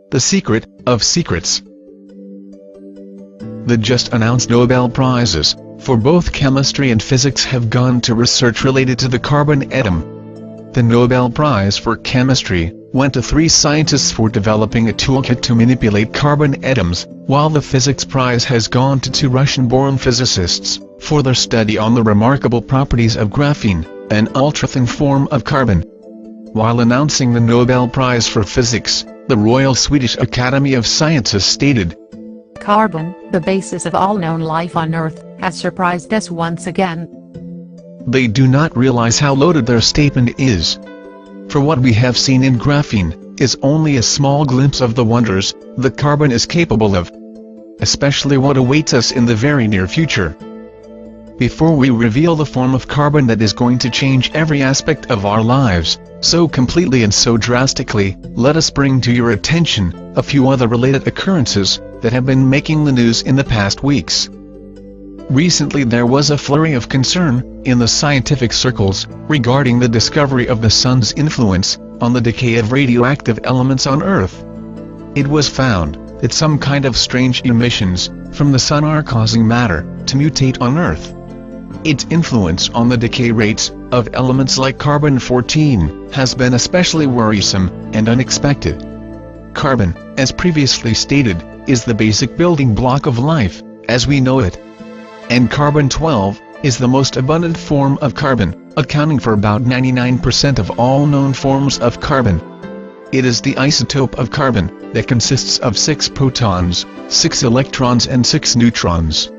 The Secret of Secrets. The just announced Nobel Prizes, for both chemistry and physics, have gone to research related to the carbon atom. The Nobel Prize for Chemistry went to 3 scientists for developing a toolkit to manipulate carbon atoms, while the Physics Prize has gone to 2 Russian-born physicists for their study on the remarkable properties of graphene, an ultra-thin form of carbon. While announcing the Nobel Prize for Physics, the Royal Swedish Academy of Sciences stated, "Carbon, the basis of all known life on Earth, has surprised us once again." They do not realize how loaded their statement is. For what we have seen in graphene is only a small glimpse of the wonders that carbon is capable of, especially what awaits us in the very near future. Before we reveal the form of carbon that is going to change every aspect of our lives, so completely and so drastically, let us bring to your attention a few other related occurrences that have been making the news in the past weeks. Recently there was a flurry of concern in the scientific circles regarding the discovery of the sun's influence on the decay of radioactive elements on Earth. It was found that some kind of strange emissions from the sun are causing matter to mutate on Earth. Its influence on the decay rates of elements like carbon-14 has been especially worrisome and unexpected. Carbon, as previously stated, is the basic building block of life, as we know it. And carbon-12 is the most abundant form of carbon, accounting for about 99% of all known forms of carbon. It is the isotope of carbon that consists of 6 protons, 6 electrons and 6 neutrons.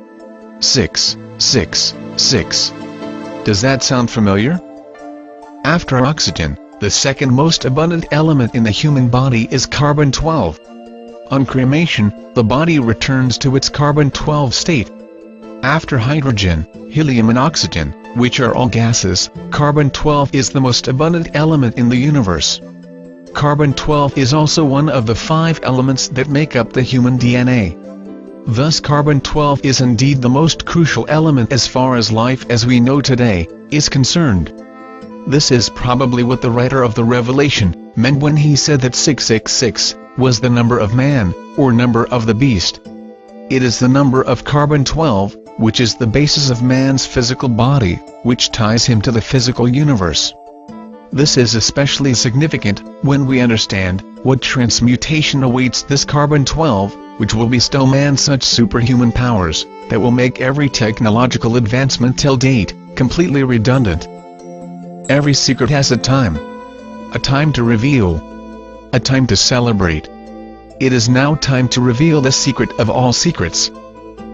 6, 6, 6. Does that sound familiar? After oxygen, the second most abundant element in the human body is carbon-12. On cremation, the body returns to its carbon-12 state. After hydrogen, helium and oxygen, which are all gases, carbon-12 is the most abundant element in the universe. Carbon-12 is also one of the 5 elements that make up the human DNA. Thus carbon-12 is indeed the most crucial element as far as life as we know today is concerned. This is probably what the writer of the Revelation meant when he said that 666 was the number of man, or number of the beast. It is the number of carbon-12, which is the basis of man's physical body, which ties him to the physical universe. This is especially significant when we understand what transmutation awaits this carbon-12, which will bestow man such superhuman powers that will make every technological advancement till date completely redundant. Every secret has a time to reveal, a time to celebrate. It is now time to reveal the secret of all secrets,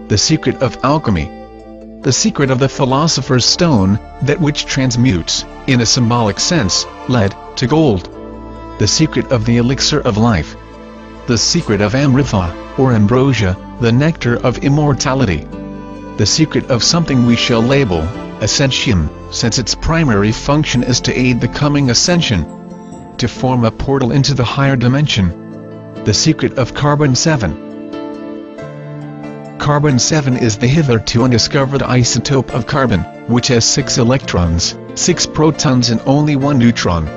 the secret of alchemy, the secret of the philosopher's stone, that which transmutes, in a symbolic sense, lead to gold, the secret of the elixir of life, the secret of Amrita, or ambrosia, the nectar of immortality, the secret of something we shall label ascension, since its primary function is to aid the coming ascension, to form a portal into the higher dimension, the secret of carbon-7. Carbon-7 is the hitherto undiscovered isotope of carbon, which has 6 electrons, 6 protons and only 1 neutron.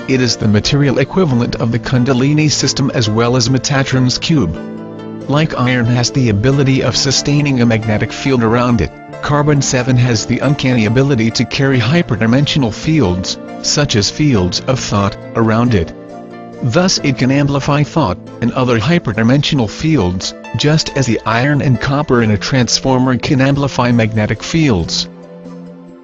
It is the material equivalent of the Kundalini system as well as Metatron's cube. Like iron has the ability of sustaining a magnetic field around it, carbon-7 has the uncanny ability to carry hyperdimensional fields, such as fields of thought, around it. Thus it can amplify thought and other hyperdimensional fields, just as the iron and copper in a transformer can amplify magnetic fields.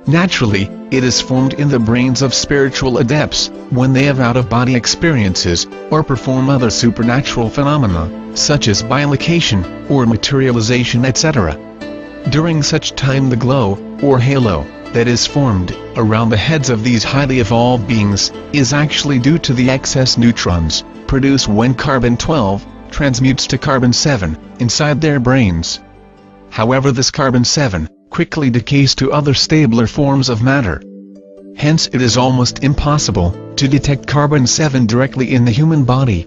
Naturally, it is formed in the brains of spiritual adepts, when they have out-of-body experiences, or perform other supernatural phenomena, such as bilocation, or materialization etc. During such time the glow, or halo, that is formed around the heads of these highly evolved beings, is actually due to the excess neutrons produced when carbon-12 transmutes to carbon-7 inside their brains. However, this carbon-7 quickly decays to other stabler forms of matter. Hence it is almost impossible to detect carbon-7 directly in the human body.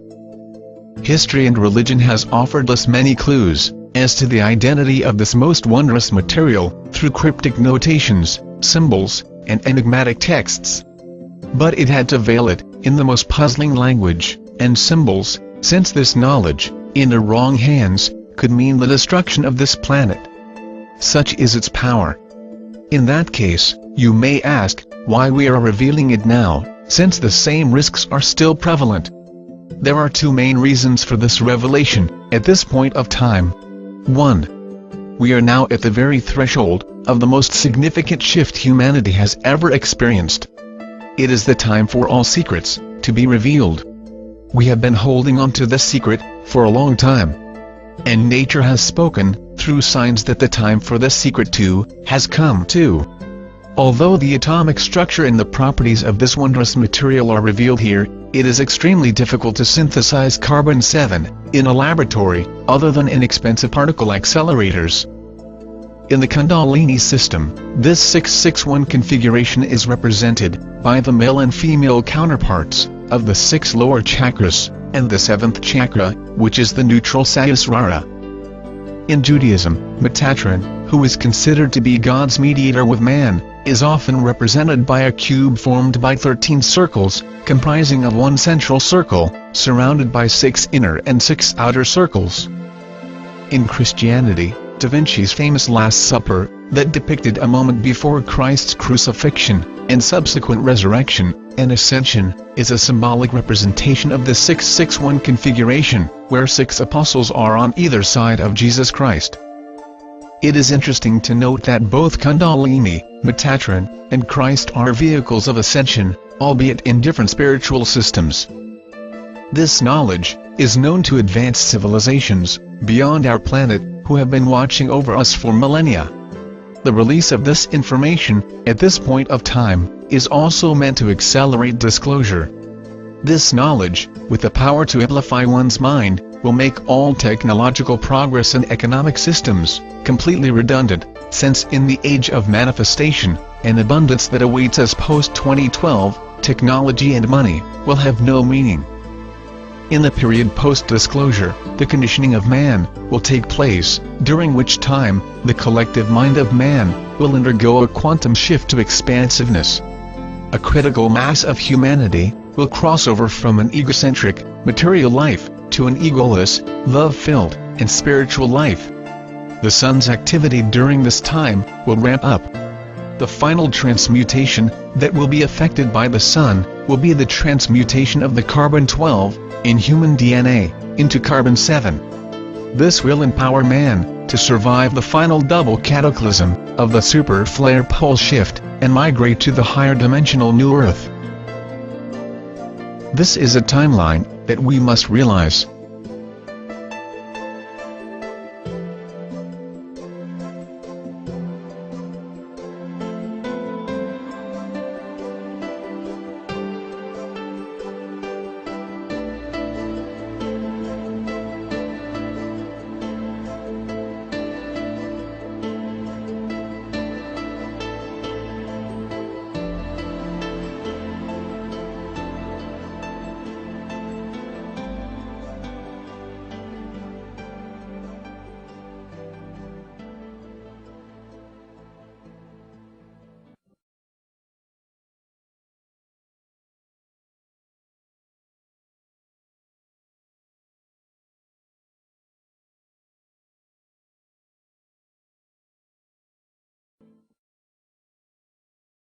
History and religion has offered us many clues as to the identity of this most wondrous material through cryptic notations, symbols, and enigmatic texts. But it had to veil it in the most puzzling language and symbols since this knowledge, in the wrong hands, could mean the destruction of this planet. Such is its power. In that case, you may ask, why we are revealing it now, since the same risks are still prevalent. There are two main reasons for this revelation, at this point of time. 1. We are now at the very threshold of the most significant shift humanity has ever experienced. It is the time for all secrets to be revealed. We have been holding on to this secret for a long time. And nature has spoken, through signs, that the time for this secret too has come too. Although the atomic structure and the properties of this wondrous material are revealed here, it is extremely difficult to synthesize carbon-7 in a laboratory, other than in expensive particle accelerators. In the Kundalini system, this 661 configuration is represented by the male and female counterparts of the 6 lower chakras, and the 7th chakra, which is the neutral Sahasrara. In Judaism, Metatron, who is considered to be God's mediator with man, is often represented by a cube formed by 13 circles, comprising of one central circle, surrounded by 6 inner and 6 outer circles. In Christianity, Da Vinci's famous Last Supper, that depicted a moment before Christ's crucifixion, and subsequent resurrection and ascension, is a symbolic representation of the 661 configuration, where 6 apostles are on either side of Jesus Christ. It is interesting to note that both Kundalini, Metatron, and Christ are vehicles of ascension, albeit in different spiritual systems. This knowledge is known to advanced civilizations beyond our planet, who have been watching over us for millennia. The release of this information, at this point of time, is also meant to accelerate disclosure. This knowledge, with the power to amplify one's mind, will make all technological progress and economic systems completely redundant, since in the age of manifestation and abundance that awaits us post-2012, technology and money will have no meaning. In the period post-disclosure, the conditioning of man will take place, during which time the collective mind of man will undergo a quantum shift to expansiveness. A critical mass of humanity will cross over from an egocentric, material life to an egoless, love-filled, and spiritual life. The sun's activity during this time will ramp up. The final transmutation that will be affected by the sun will be the transmutation of the carbon-12 in human DNA into carbon-7. This will empower man to survive the final double cataclysm of the super flare pole shift and migrate to the higher dimensional new Earth. This is a timeline that we must realize.